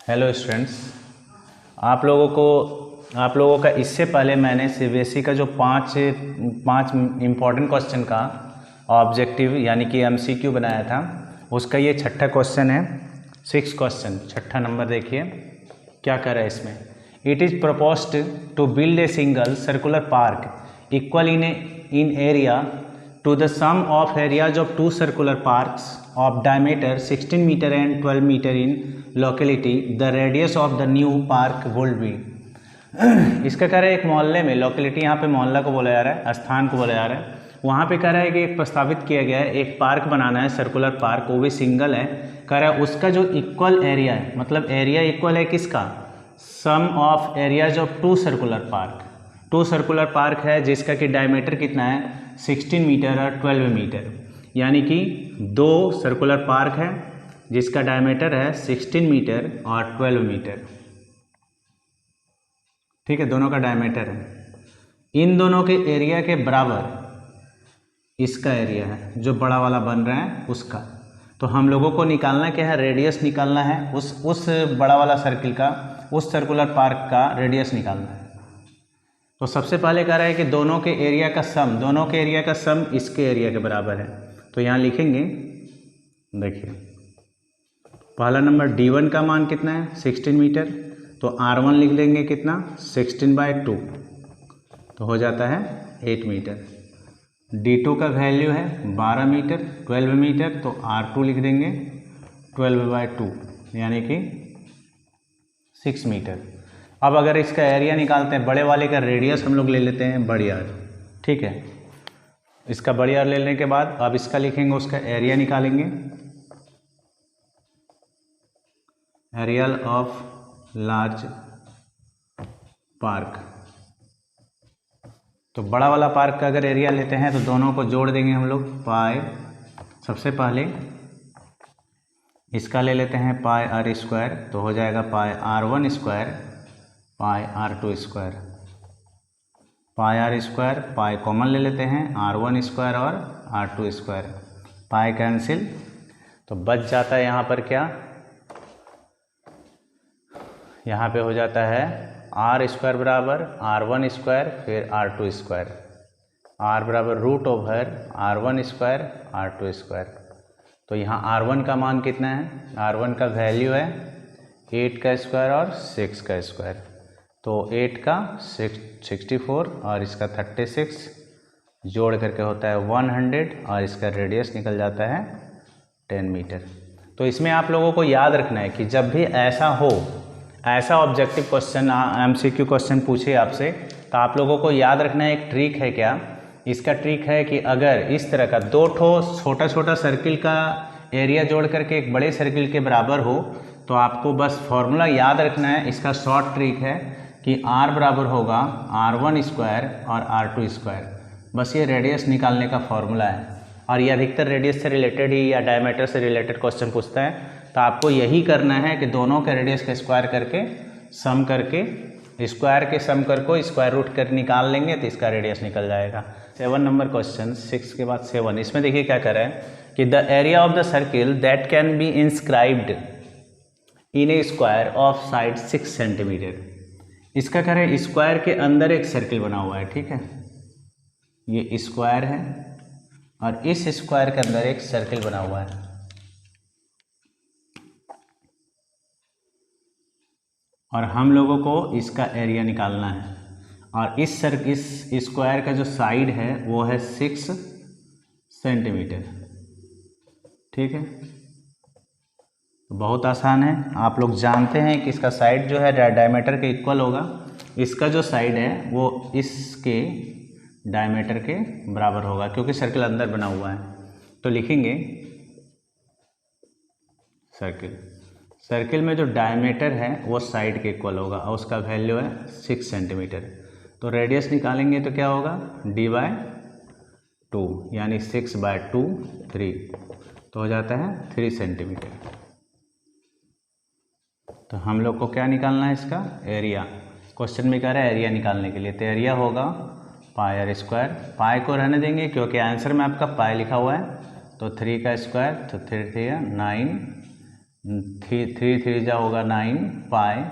Hello students, आप लोगों का इससे पहले मैंने सीबीएसई का जो पांच इम्पॉर्टेंट क्वेश्चन का ऑब्जेक्टिव यानी कि एमसीक्यू बनाया था, उसका ये छठा क्वेश्चन है। 6 क्वेश्चन, छठा नंबर देखिए क्या कर रहा है इसमें। It is proposed to build a single circular park equal in area to the sum of areas of two circular parks of diameter 16 meter and 12 meter in locality. The radius of the new park would be इसका कह रहा है एक मोहल्ले में, locality यहाँ पे मोहल्ला को बोला जा रहा है, स्थान को बोला जा रहा है। वहाँ पे कह रहा है कि एक प्रस्तावित किया गया है, एक पार्क बनाना है, सर्कुलर पार्क, वो भी सिंगल है। कह रहा है उसका जो इक्वल एरिया है, मतलब एरिया इक्वल है किसका, sum of areas of two circular park. Two circular park है जिसका कि डायमीटर कितना है 16 मीटर और 12 मीटर, यानी कि दो सर्कुलर पार्क है जिसका डायमीटर है 16 मीटर और 12 मीटर। ठीक है, दोनों का डायमीटर है। इन दोनों के एरिया के बराबर इसका एरिया है जो बड़ा वाला बन रहा है उसका। तो हम लोगों को निकालना क्या है, रेडियस निकालना है उस बड़ा वाला सर्किल का, उस सर्कुलर पार्क का रेडियस निकालना है। तो सबसे पहले कह रहा है कि दोनों के एरिया का सम इसके एरिया के बराबर है। तो यहाँ लिखेंगे, देखिए पहला नंबर D1 का मान कितना है 16 मीटर, तो R1 लिख लेंगे कितना 16/2, तो हो जाता है 8 मीटर। D2 का वैल्यू है 12 मीटर 12 मीटर, तो R2 लिख देंगे 12/2 यानी कि 6 मीटर। अब अगर इसका एरिया निकालते हैं, बड़े वाले का रेडियस हम लोग ले लेते हैं बड़ी आर। ठीक है, इसका बड़ी आर ले लेने के बाद अब इसका लिखेंगे, उसका एरिया निकालेंगे, एरिया ऑफ लार्ज पार्क। तो बड़ा वाला पार्क का अगर एरिया लेते हैं तो दोनों को जोड़ देंगे हम लोग, पाई, सबसे पहले इसका ले लेते हैं पाई आर स्क्वायर, तो हो जाएगा pi R1 square pi R2 square. Pi R square pi common ले लेते हैं, R1 स्क्वायर और R2 स्क्वायर, पाई कैंसिल, तो बच जाता है यहाँ पर क्या, यहाँ पे हो जाता है R स्क्वायर बराबर R1 स्क्वायर फिर R2 स्क्वायर, R बराबर root over R1 square R2 square. तो यहाँ R1 का मान कितना है, R1 का वैल्यू है 8 का स्क्वायर और 6 का स्क्वायर, तो 8 का 64 और इसका 36 जोड़ करके होता है 100 और इसका रेडियस निकल जाता है 10 मीटर। तो इसमें आप लोगों को याद रखना है कि जब भी ऐसा हो, ऐसा ऑब्जेक्टिव क्वेश्चन एमसीक्यू क्वेश्चन पूछे आपसे, तो आप लोगों को याद रखना है, एक ट्रिक है। क्या इसका ट्रिक है कि अगर इस तरह का दो ठो छोटा छोटा सर्किल का एरिया जोड़ करके एक बड़े सर्किल के बराबर हो, तो आपको बस फॉर्मूला याद रखना है। इसका शॉर्ट ट्रिक है कि R बराबर होगा R1 स्क्वायर और R2 स्क्वायर, बस ये रेडियस निकालने का फॉर्मूला है। और ये अधिकतर रेडियस से रिलेटेड ही या डायमीटर से रिलेटेड क्वेश्चन पूछता है, तो आपको यही करना है कि दोनों के रेडियस का स्क्वायर करके सम करके, स्क्वायर के सम कर को स्क्वायर रूट कर निकाल लेंगे तो इसका रेडियस निकल जाएगा। 7 नंबर क्वेश्चन, 6 के बाद 7, इसमें देखिए क्या कर रहा है कि the area of the circle that can be inscribed in A square of side 6 centimetre. इसका कह रहे हैं स्क्वायर के अंदर एक सर्किल बना हुआ है। ठीक है, ये स्क्वायर है और इस स्क्वायर के अंदर एक सर्किल बना हुआ है, और हम लोगों को इसका एरिया निकालना है। और इस स्क्वायर का जो साइड है वो है 6 सेंटीमीटर। ठीक है, तो बहुत आसान है, आप लोग जानते हैं कि इसका साइड जो है डायमीटर के इक्वल होगा, इसका जो साइड है वो इसके डायमीटर के बराबर होगा क्योंकि सर्किल अंदर बना हुआ है। तो लिखेंगे सर्किल में जो डायमीटर है वो साइड के इक्वल होगा और उसका वैल्यू है 6 सेंटीमीटर। तो रेडियस निकालेंगे तो क्या होगा D/2 यानी 6/2 3, तो हो जाता है 3 सेंटीमीटर। तो हम लोग को क्या निकालना है, इसका एरिया। क्वेश्चन में कह रहा है एरिया निकालने के लिए, तो एरिया होगा पाई आर स्क्वायर, पाई को रहने देंगे क्योंकि आंसर में आपका पाई लिखा हुआ है, तो 3 का स्क्वायर, तो 3 3 9 थ्री थ्री जा होगा 9 पाई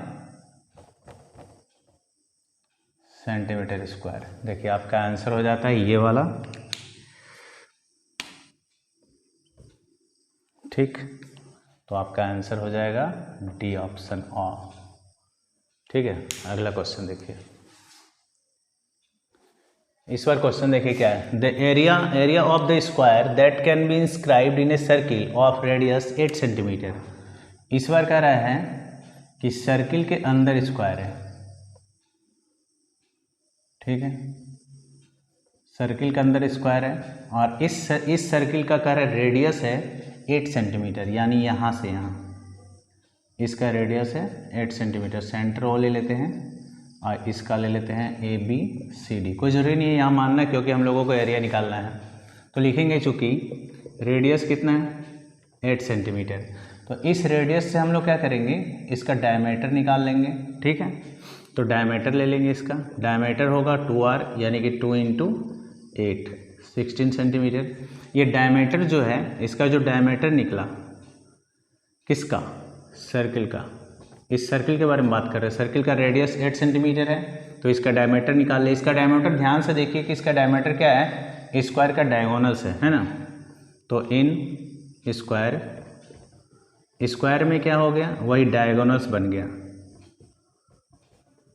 सेंटीमीटर स्क्वायर। देखिए आपका आंसर हो जाता है ये वाला। ठीक, तो आपका आंसर हो जाएगा डी ऑप्शन ऑ। ठीक है, अगला क्वेश्चन देखिए। इस बार क्वेश्चन देखिए क्या है। The area of the square that can be inscribed in a circle of radius 8 centimetre. इस बार कह रहा है कि सर्किल के अंदर स्क्वायर है। ठीक है, सर्किल के अंदर स्क्वायर है और इस सर्किल का कह रहा है रेडियस है 8 सेंटीमीटर, यानी यहाँ से यहाँ इसका रेडियस है 8 सेंटीमीटर। सेंटर वो ले लेते हैं और इसका ले लेते हैं ABCD। कोई ज़रूरी नहीं है यहाँ मानना, क्योंकि हम लोगों को एरिया निकालना है। तो लिखेंगे चूँकि रेडियस कितना है 8 सेंटीमीटर, तो इस रेडियस से हम लोग क्या करेंगे, इसका डायमीटर निकाल लेंगे। ठीक है, तो डायमीटर ले लेंगे। इसका डायमीटर होगा 2R, यानी कि 2 × 8 16 सेंटीमीटर। ये डायमीटर जो है, इसका जो डायमीटर निकला किसका, सर्किल का, इस सर्किल के बारे में बात कर रहे हैं। सर्किल का रेडियस 8 सेंटीमीटर है, तो इसका डायमीटर निकाल ले। इसका डायमीटर ध्यान से देखिए कि इसका डायमीटर क्या है, स्क्वायर का डायगोनल्स है ना। तो इन स्क्वायर में क्या हो गया, वही डायगोनल्स बन गया।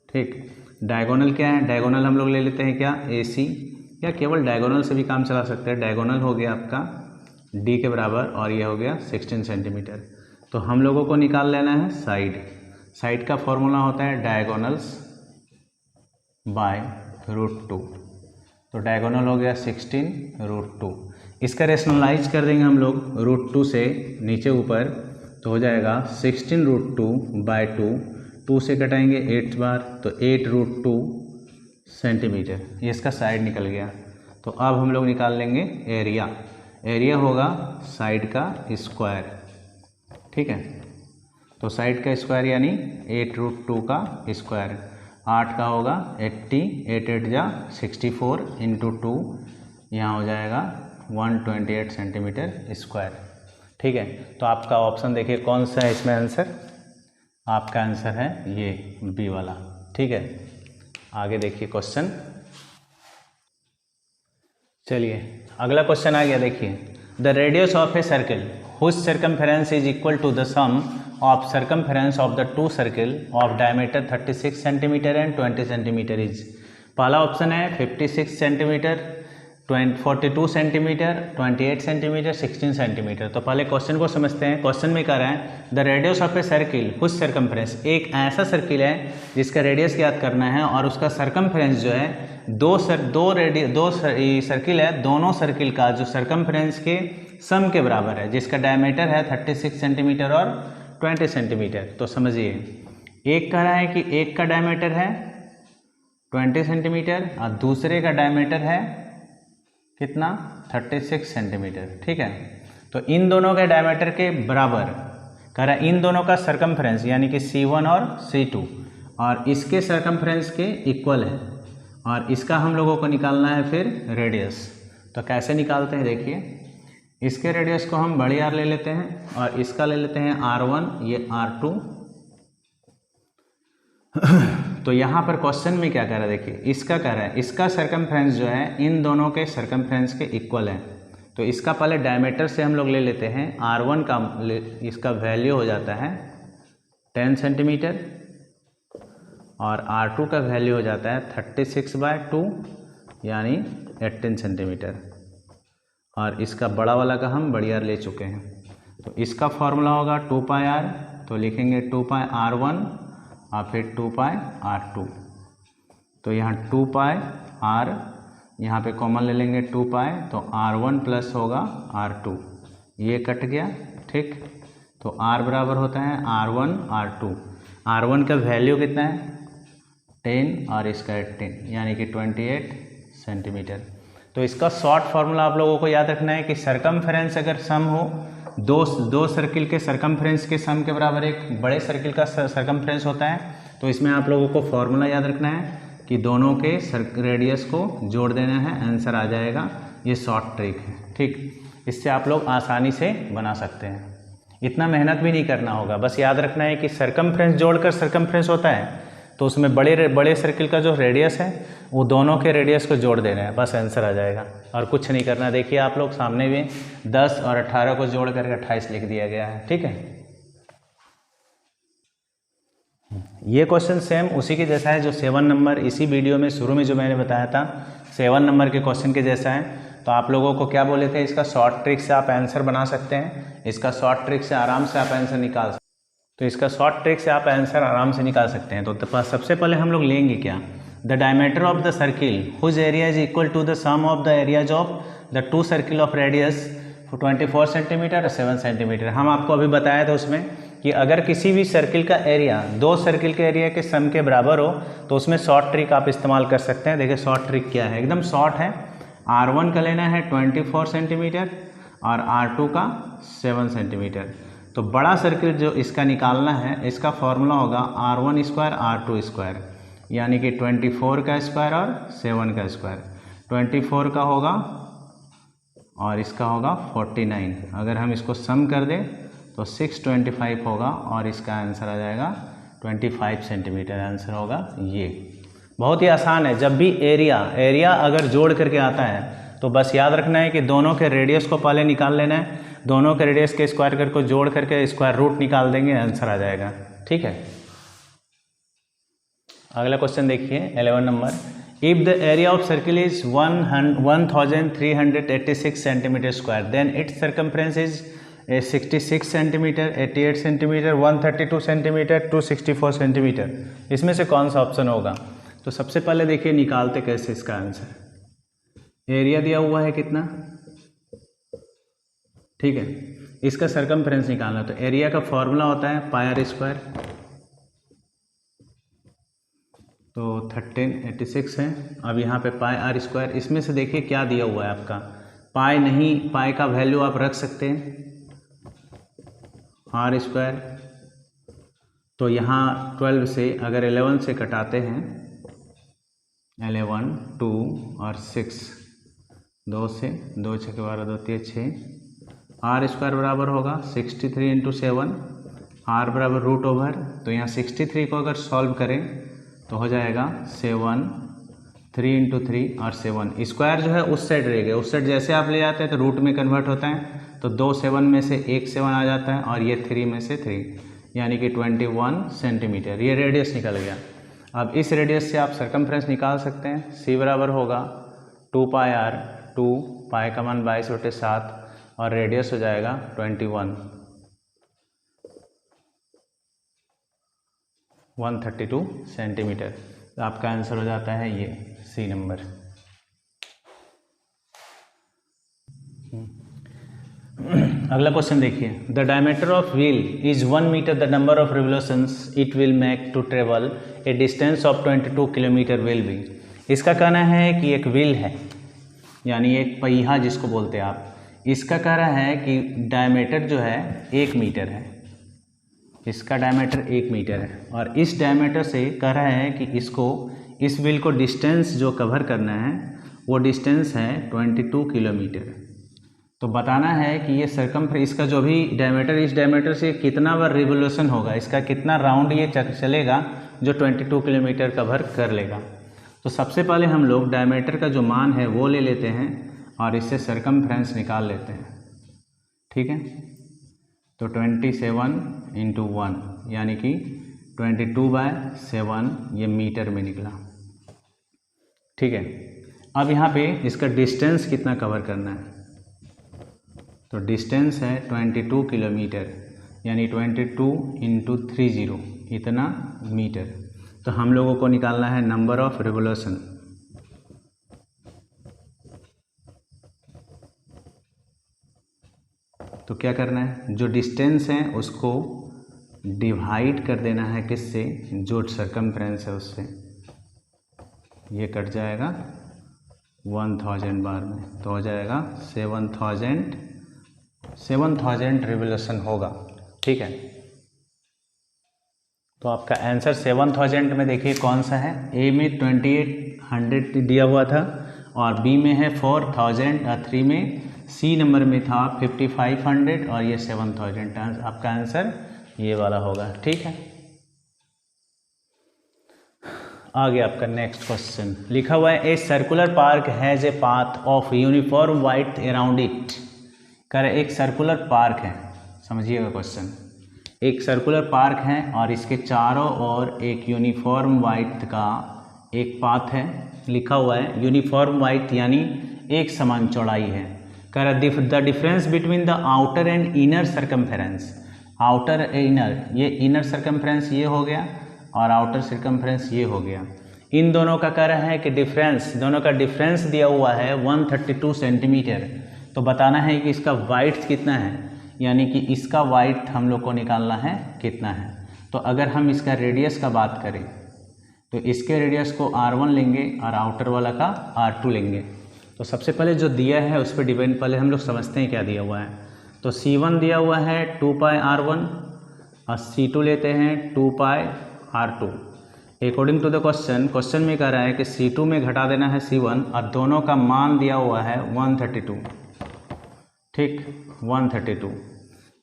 ठीक, डायगोनल क्या है, डायगोनल हम लोग ले लेते हैं क्या, AC, या केवल डायगोनल से भी काम चला सकते हैं। डायगोनल हो गया आपका D के बराबर और ये हो गया 16 सेंटीमीटर। तो हम लोगों को निकाल लेना है साइड का फॉर्मूला होता है डायगोनल्स बाय √2। तो डायगोनल हो गया 16 √2। इसका रेशनलाइज कर देंगे हम लोग √2 से नीचे ऊपर, तो हो जाएगा 16 √2/2। 2 से कटाएंगे 8 बार, तो 8 √2 सेंटीमीटर। ये इसका साइड निकल गया। तो अब हम लोग निकाल लेंगे एरिया होगा साइड का स्क्वायर। ठीक है, तो साइड का स्क्वायर यानी 8 √2 का स्क्वायर। 8 का होगा 80, 8 8 जा 64 × 2, यहाँ हो जाएगा 128 सेंटीमीटर स्क्वायर। ठीक है, तो आपका ऑप्शन देखिए कौन सा है इसमें आंसर, आपका आंसर है ये बी वाला। ठीक है, आगे देखिए क्वेश्चन। चलिए अगला क्वेश्चन आ गया। देखिए, the radius of a circle whose circumference is equal to the sum of circumference of the two circle of diameter 36 centimeter and 20 centimeter is। पहला ऑप्शन है 56 सेंटीमीटर, 42 सेंटीमीटर, 28 सेंटीमीटर, 16 सेंटीमीटर। तो पहले question को समझते हैं। Question में कह रहा है the radius of a circle whose circumference, एक ऐसा सर्किल है जिसका रेडियस याद करना है और उसका सर्कमफ्रेंस जो है दो सर्किल है, दोनों सर्किल का जो सर्कमफ्रेंस के सम के बराबर है, जिसका डायमीटर है 36 सेंटीमीटर और 20 सेंटीमीटर। तो समझिए, एक कह रहा है कि एक का डायमीटर है 20 सेंटीमीटर और दूसरे का डायमीटर है कितना, 36 सेंटीमीटर। ठीक है, तो इन दोनों के डायमीटर के बराबर कह रहा है इन दोनों का सर्कमफ्रेंस यानी कि C1 और C2 और इसके सर्कमफ्रेंस के इक्वल है और इसका हम लोगों को निकालना है फिर रेडियस। तो कैसे निकालते हैं देखिए, इसके रेडियस को हम बड़ी R ले लेते हैं और इसका ले लेते हैं R1, ये R2। तो यहाँ पर क्वेश्चन में क्या कह रहा है देखिए, इसका कह रहा है इसका सर्कमफ्रेंस जो है इन दोनों के सर्कमफ्रेंस के इक्वल है। तो इसका पहले डायमीटर से हम लोग ले लेते हैं। R1 का इसका वैल्यू हो जाता है 10 सेंटीमीटर और R2 का वैल्यू हो जाता है 36/2 यानी 18 सेंटीमीटर और इसका बड़ा वाला का हम बड़ी R ले चुके हैं। तो इसका फॉर्मूला होगा 2πr, तो लिखेंगे 2πr1 और फिर 2πr2। तो यहाँ 2πr यहाँ पे कॉमन ले लेंगे 2π, तो R1 प्लस होगा R2, ये कट गया। ठीक, तो R बराबर होता है R1 R2। R1 का वैल्यू कितना है 10 और इसका 18 यानी कि 28 सेंटीमीटर। तो इसका शॉर्ट फार्मूला आप लोगों को याद रखना है कि सर्कमफ्रेंस अगर सम हो, दो सर्किल के सर्कमफ्रेंस के सम के बराबर एक बड़े सर्किल का सर्कमफ्रेंस होता है। तो इसमें आप लोगों को फॉर्मूला याद रखना है कि दोनों के रेडियस को जोड़ देना है, आंसर आ जाएगा। ये शॉर्ट ट्रिक है। ठीक, इससे आप लोग आसानी से बना सकते हैं। इतना मेहनत भी नहीं करना होगा, बस याद रखना है कि सरकमफ्रेंस जोड़कर सरकमफ्रेंस होता है, तो उसमें बड़े सर्किल का जो रेडियस है वो दोनों के रेडियस को जोड़ देना है, बस आंसर आ जाएगा और कुछ नहीं करना। देखिए आप लोग सामने भी 10 और 18 को जोड़ करके 28 लिख दिया गया है, ठीक है। ये क्वेश्चन सेम उसी के जैसा है जो 7 नंबर इसी वीडियो में शुरू में जो मैंने बताया था 7 नंबर के क्वेश्चन के जैसा है। तो आप लोगों को क्या बोले थे, इसका शॉर्ट ट्रिक से आप आंसर बना सकते हैं, इसका शॉर्ट ट्रिक से आराम से आप आंसर निकाल सकते हैं। तो इसका शॉर्ट ट्रिक से आप आंसर आराम से निकाल सकते हैं। तो सबसे पहले हम लोग लेंगे क्या, the diameter of the circle whose area is equal to the sum of the areas of the two circle of radius 24 centimetre और 7 सेंटीमीटर। हम आपको अभी बताया था उसमें कि अगर किसी भी सर्किल का एरिया दो सर्किल के एरिया के सम के बराबर हो तो उसमें शॉर्ट ट्रिक आप इस्तेमाल कर सकते हैं। देखिए शॉर्ट ट्रिक क्या है, एकदम शॉर्ट है। R1 का लेना है 24 सेंटीमीटर और R2 का 7 सेंटीमीटर। तो बड़ा सर्किल जो इसका निकालना है, इसका फॉर्मूला होगा R1 स्क्वायर R2 स्क्वायर, यानी कि 24 का स्क्वायर और 7 का स्क्वायर। 24 का होगा और इसका होगा 49। अगर हम इसको सम कर दें तो 625 होगा और इसका आंसर आ जाएगा 25 सेंटीमीटर। आंसर होगा ये। बहुत ही आसान है। जब भी एरिया अगर जोड़ करके आता है तो बस याद रखना है कि दोनों के रेडियस को पहले निकाल लेना है, दोनों के रेडियस के स्क्वायर कर को जोड़ करके स्क्वायर रूट निकाल देंगे, आंसर आ जाएगा, ठीक है। अगला क्वेश्चन देखिए 11 नंबर, if the area of circle is 1386 centimetre square then its circumference is 66 centimetre, 88 centimetre, 132 centimetre, 264 centimetre. इसमें से कौन सा ऑप्शन होगा? तो सबसे पहले देखिए निकालते कैसे इसका आंसर। एरिया दिया हुआ है कितना, ठीक है, इसका सर्कमफ्रेंस निकालना। तो एरिया का फॉर्मूला होता है पाई आर स्क्वायर। तो 1386 है। अब यहाँ पे पाई आर स्क्वायर, इसमें से देखिए क्या दिया हुआ है आपका, पाई नहीं, पाई का वैल्यू आप रख सकते हैं आर स्क्वायर। तो यहाँ 12 से अगर 11 से कटाते हैं, 11, 2 और 6, 2 से 2 6 के 12, 2 3 6, आर स्क्वायर बराबर होगा 63 इंटू 7, आर बराबर रूट ओवर। तो यहाँ 63 को अगर सॉल्व करें तो हो जाएगा 7, 3 इंटू 3 और 7। स्क्वायर जो है उस साइड रह गया, उस साइड जैसे आप ले जाते हैं तो रूट में कन्वर्ट होता है। तो 2 7 में से एक 7 आ जाता है और ये 3 में से 3, यानी कि 21 सेंटीमीटर। ये रेडियस निकल गया। अब इस रेडियस से आप सर्कमफ्रेंस निकाल सकते हैं। सी बराबर होगा 2 पाई आर, 2 पाई का मान 22/7 और रेडियस हो जाएगा 21, 132 सेंटीमीटर। तो आपका आंसर हो जाता है ये सी नंबर। अगला क्वेश्चन देखिए, the diameter of wheel is 1 metre, the number of revolutions it will make to travel a distance of 22 kilometre will be. इसका कहना है कि एक व्हील है, यानी एक पहिया जिसको बोलते हैं आप, इसका कह रहा है कि डायमीटर जो है 1 मीटर है, इसका डायमीटर 1 मीटर है और इस डायमीटर से कह रहा है कि इसको, इस व्हील को डिस्टेंस जो कवर करना है वो डिस्टेंस है 22 किलोमीटर। तो बताना है कि ये सर्कमफ्रेंस, इसका जो भी डायमीटर, इस डायमीटर से कितना बार रिवोल्यूशन होगा, इसका कितना राउंड ये चलेगा जो 22 किलोमीटर कवर कर लेगा। तो सबसे पहले हम लोग डायमीटर का जो मान है वो ले लेते हैं और इससे सर्कमफ्रेंस निकाल लेते हैं, ठीक है। तो 27 इंटू 1 यानी कि 22/7 ये मीटर में निकला, ठीक है। अब यहाँ पे इसका डिस्टेंस कितना कवर करना है, तो डिस्टेंस है 22 किलोमीटर, यानी 22 इंटू 30 इतना मीटर। तो हम लोगों को निकालना है नंबर ऑफ रिवोल्यूशन। तो क्या करना है, जो डिस्टेंस है उसको डिवाइड कर देना है किससे, जो सर्कमफ्रेंस है उससे। ये कट जाएगा 1000 बार में, तो हो जाएगा 7000 रिवोल्यूशन होगा, ठीक है। तो आपका आंसर 7000 में देखिए कौन सा है, ए में 2800 दिया हुआ था और बी में है 4000 और 3 में सी नंबर में था 5500 और ये 7000। आपका आंसर ये वाला होगा। ठीक है, आगे आपका नेक्स्ट क्वेश्चन लिखा हुआ है, a circular park has a path of uniform wide around it. कर एक सर्कुलर पार्क है, समझिएगा क्वेश्चन, एक सर्कुलर पार्क है और इसके चारों ओर एक यूनिफॉर्म वाइड का एक पाथ है। लिखा हुआ है यूनिफॉर्म वाइड यानी एक समान चौड़ाई है। कर the difference between the outer and inner circumference. Outer inner, ये इनर सर्कमफेरेंस ये हो गया और आउटर सर्कमफेरेंस ये हो गया। इन दोनों का कह रहा है कि डिफरेंस, दोनों का डिफरेंस दिया हुआ है 132 सेंटीमीटर। तो बताना है कि इसका वाइड्थ कितना है, यानी कि इसका वाइड्थ हम लोग को निकालना है कितना है। तो अगर हम इसका रेडियस का बात करें तो इसके रेडियस को R1 लेंगे और आउटर वाला का R2 लेंगे। तो सबसे पहले जो दिया है उस पर डिपेंड, पहले हम लोग समझते हैं क्या दिया हुआ है। तो C1 दिया हुआ है 2πr1 और C2 लेते हैं 2πr2। According to the question में कह रहा है कि C2 में घटा देना है C1 और दोनों का मान दिया हुआ है 132। ठीक, 132।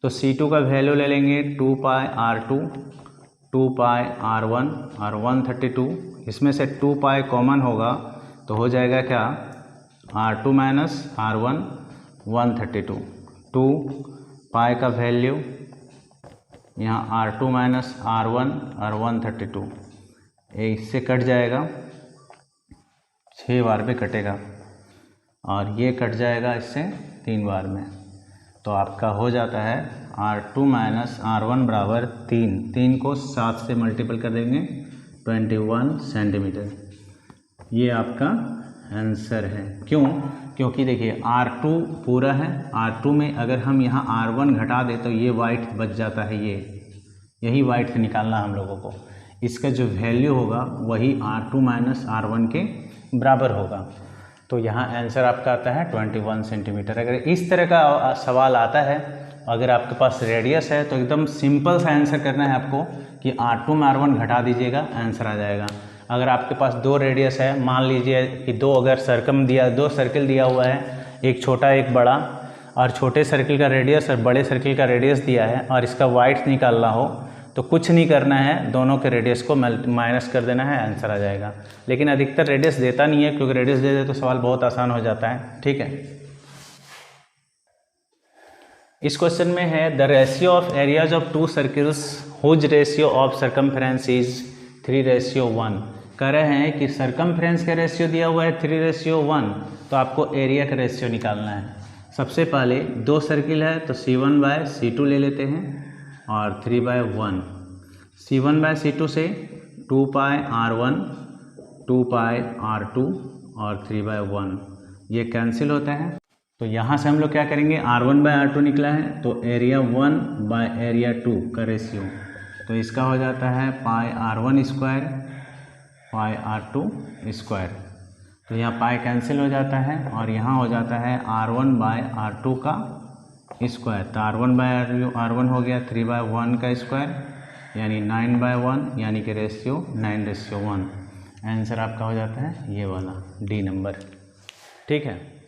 तो C2 का वैल्यू ले लेंगे 2πr2, 2πr1 और 132। इसमें से 2π कॉमन होगा तो हो जाएगा क्या, R2 माइनस R1 132। 2π का वैल्यू यहाँ R2 माइनस R1 और 132, इससे कट जाएगा, 6 बार पे कटेगा और ये कट जाएगा इससे 3 बार में। तो आपका हो जाता है R2 माइनस R1 बराबर 3। 3 को 7 से मल्टीपल कर देंगे 21 सेंटीमीटर। ये आपका आंसर है। क्यों? क्योंकि देखिए R2 पूरा है, R2 में अगर हम यहाँ R1 घटा दें तो ये वाइट बच जाता है, यही वाइट से निकालना हम लोगों को। इसका जो वैल्यू होगा वही R2 माइनस R1 के बराबर होगा। तो यहाँ आंसर आपका आता है 21 सेंटीमीटर। अगर इस तरह का सवाल आता है, अगर आपके पास रेडियस है तो एकदम सिंपल सा आंसर करना है आपको कि R2 में R1 घटा दीजिएगा, आंसर आ जाएगा। अगर आपके पास 2 रेडियस है, मान लीजिए कि 2 अगर दो सर्किल दिया हुआ है, एक छोटा एक बड़ा, और छोटे सर्किल का रेडियस और बड़े सर्किल का रेडियस दिया है और इसका वाइड्थ निकालना हो तो कुछ नहीं करना है, दोनों के रेडियस को माइनस कर देना है, आंसर आ जाएगा। लेकिन अधिकतर रेडियस देता नहीं है, क्योंकि रेडियस दे दे तो सवाल बहुत आसान हो जाता है। ठीक है, इस क्वेश्चन में है the ratio of areas of 2 circles whose ratio of circumference is 3:1। कह रहे हैं कि सर्कमफ्रेंस का रेशियो दिया हुआ है 3:1, तो आपको एरिया का रेशियो निकालना है। सबसे पहले 2 सर्किल है तो C1/C2 ले लेते हैं और 3/1। C1/C2 से 2πr1, 2πr2 और 3/1 ये कैंसिल होता है। तो यहाँ से हम लोग क्या करेंगे, R1/R2 निकला है तो एरिया 1/एरिया 2 का रेशियो, तो इसका हो जाता है πr1 स्क्वायर πr2 स्क्वायर। तो यहाँ पाई कैंसिल हो जाता है और यहाँ हो जाता है R1/R2 का स्क्वायर। तो R1/R1 हो गया 3/1 का स्क्वायर, यानी 9/1, यानी कि रेशियो 9:1। आंसर आपका हो जाता है ये वाला, डी नंबर। ठीक है।